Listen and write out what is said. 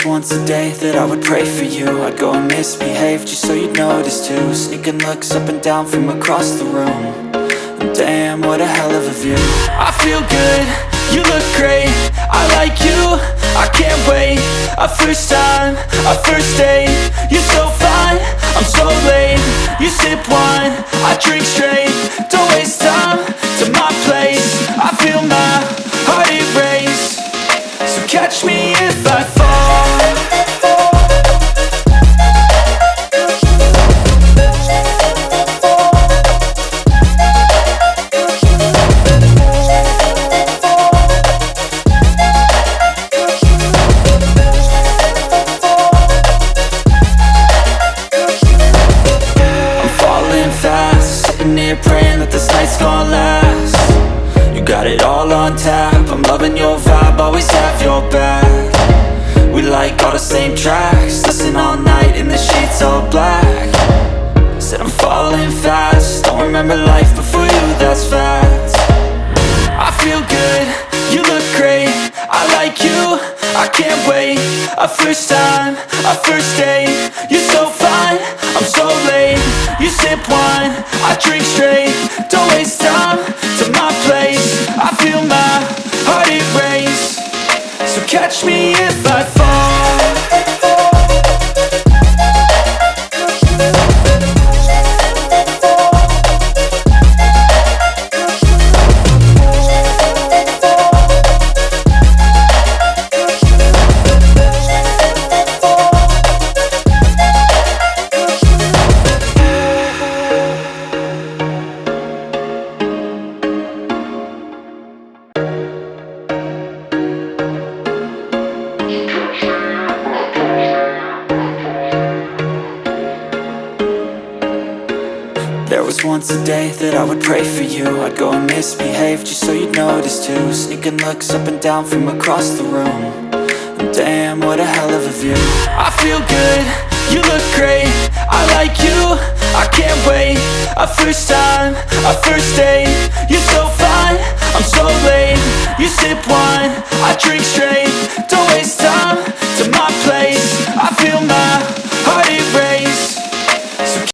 was once a day that I would pray for you. I'd go and misbehave just so you'd notice too. Sneaking looks up and down from across the room. And damn, what a hell of a view. I feel good, you look great, I like you, I can't wait. A first time, a first date. You're so fine, I'm so late. You sip wine, I drink straight. Don't waste time to my place. I feel my heart erase. So catch me if I fall. Praying that this night's gonna last. You got it all on tap, I'm loving your vibe, always have your back. We like all the same tracks, listen all night in the sheets all black. Said I'm falling fast, don't remember life before you, that's fact. I feel good, you look great, I like you, I can't wait. A first time, a first date. You're so fine, I'm so late. You sip wine, I drink straight. Don't waste time to my place. I feel my heart erase. So catch me if I fall. There was once a day that I would pray for you. I'd go and misbehave just so you'd notice too. Sneaking looks up and down from across the room. And damn, what a hell of a view. I feel good, you look great, I like you, I can't wait. A first time, a first date. You're so fine, I'm so late. You sip wine, I drink straight. Don't waste time to my place. I feel